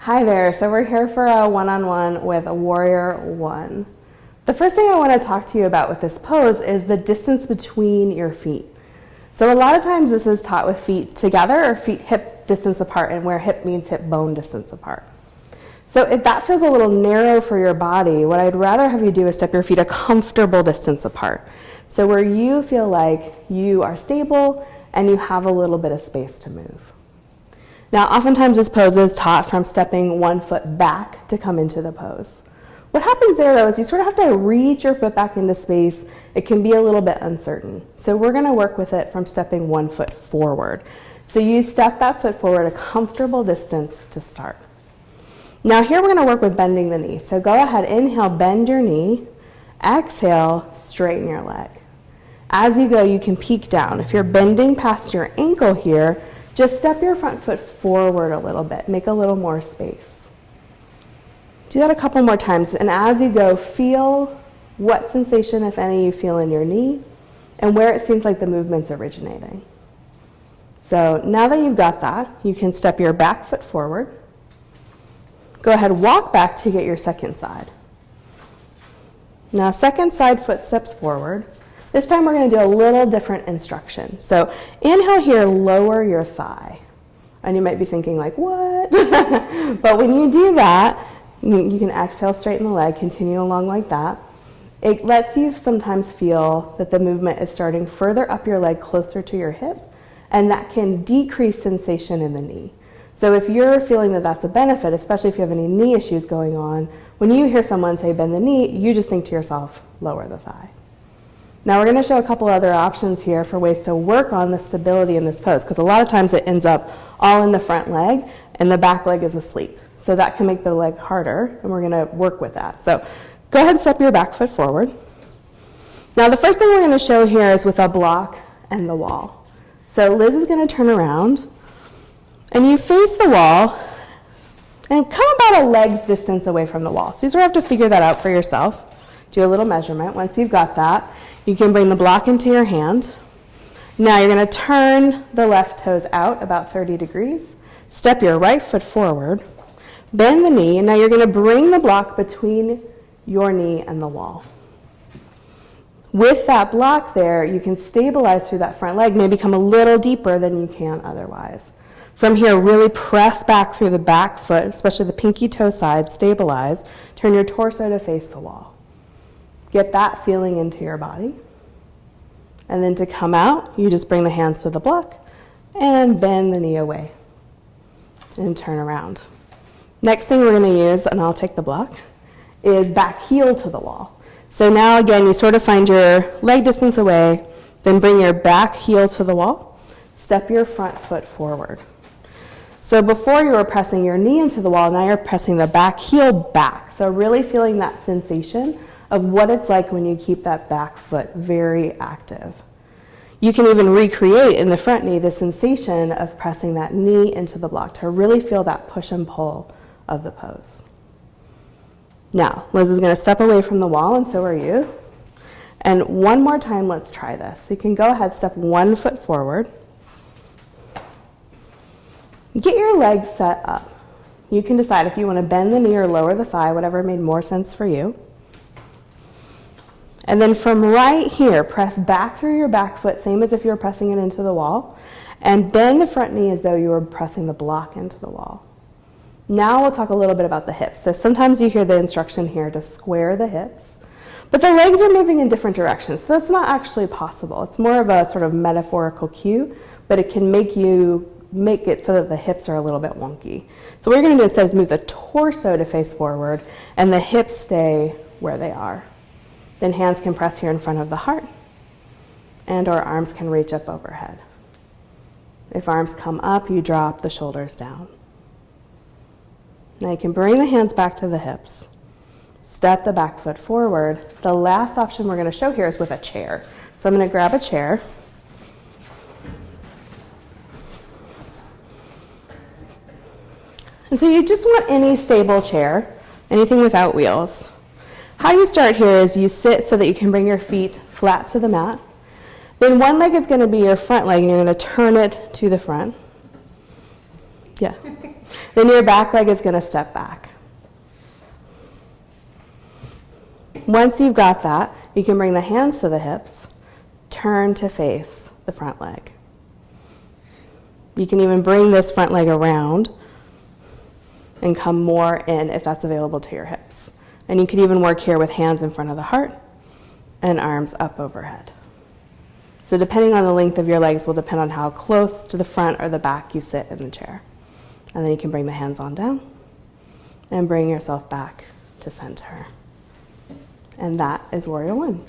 Hi there, so we're here for a one-on-one with a Warrior One. The first thing I want to talk to you about with this pose is the distance between your feet. So a lot of times this is taught with feet together or feet hip distance apart, and where hip means hip bone distance apart. So if that feels a little narrow for your body, what I'd rather have you do is step your feet a comfortable distance apart. So where you feel like you are stable and you have a little bit of space to move. Now, oftentimes this pose is taught from stepping one foot back to come into the pose. What happens there, though, is you sort of have to reach your foot back into space. It can be a little bit uncertain. So we're going to work with it from stepping one foot forward. So you step that foot forward a comfortable distance to start. Now here we're going to work with bending the knee. So go ahead, inhale, bend your knee. Exhale, straighten your leg. As you go, you can peek down. If you're bending past your ankle here, just step your front foot forward a little bit. Make a little more space. Do that a couple more times. And as you go, feel what sensation, if any, you feel in your knee and where it seems like the movement's originating. So now that you've got that, you can step your back foot forward. Go ahead, walk back to get your second side. Now, second side foot steps forward. This time we're going to do a little different instruction. So inhale here, lower your thigh. And you might be thinking like, what? But when you do that, you can exhale, straighten the leg, continue along like that. It lets you sometimes feel that the movement is starting further up your leg, closer to your hip, and that can decrease sensation in the knee. So if you're feeling that that's a benefit, especially if you have any knee issues going on, when you hear someone say bend the knee, you just think to yourself, lower the thigh. Now we're going to show a couple other options here for ways to work on the stability in this pose, because a lot of times it ends up all in the front leg and the back leg is asleep. So that can make the leg harder, and we're going to work with that. So go ahead and step your back foot forward. Now the first thing we're going to show here is with a block and the wall. So Liz is going to turn around, and you face the wall and come about a leg's distance away from the wall. So you sort of have to figure that out for yourself. Do a little measurement. Once you've got that, you can bring the block into your hand. Now you're going to turn the left toes out about 30 degrees. Step your right foot forward. Bend the knee, and now you're going to bring the block between your knee and the wall. With that block there, you can stabilize through that front leg, maybe come a little deeper than you can otherwise. From here, really press back through the back foot, especially the pinky toe side, stabilize. Turn your torso to face the wall. Get that feeling into your body. And then to come out, you just bring the hands to the block and bend the knee away and turn around. Next thing we're going to use, and I'll take the block, is back heel to the wall. So now again, you sort of find your leg distance away, then bring your back heel to the wall, step your front foot forward. So before you were pressing your knee into the wall, now you're pressing the back heel back. So really feeling that sensation of what it's like when you keep that back foot very active. You can even recreate in the front knee the sensation of pressing that knee into the block to really feel that push and pull of the pose. Now, Liz is going to step away from the wall, and so are you. And one more time, let's try this. So you can go ahead, step one foot forward. Get your legs set up. You can decide if you want to bend the knee or lower the thigh, whatever made more sense for you. And then from right here, press back through your back foot, same as if you were pressing it into the wall, and bend the front knee as though you were pressing the block into the wall. Now we'll talk a little bit about the hips. So sometimes you hear the instruction here to square the hips, but the legs are moving in different directions. So that's not actually possible. It's more of a sort of metaphorical cue, but it can make it so that the hips are a little bit wonky. So what you're going to do instead is move the torso to face forward and the hips stay where they are. Then hands can press here in front of the heart, and our arms can reach up overhead. If arms come up, you drop the shoulders down. Now you can bring the hands back to the hips. Step the back foot forward. The last option we're going to show here is with a chair. So I'm going to grab a chair. And so you just want any stable chair, anything without wheels. How you start here is you sit so that you can bring your feet flat to the mat. Then one leg is going to be your front leg, and you're going to turn it to the front. Yeah. Then your back leg is going to step back. Once you've got that, you can bring the hands to the hips, turn to face the front leg. You can even bring this front leg around and come more in if that's available to your hips. And you can even work here with hands in front of the heart and arms up overhead. So depending on the length of your legs will depend on how close to the front or the back you sit in the chair. And then you can bring the hands on down and bring yourself back to center. And that is Warrior One.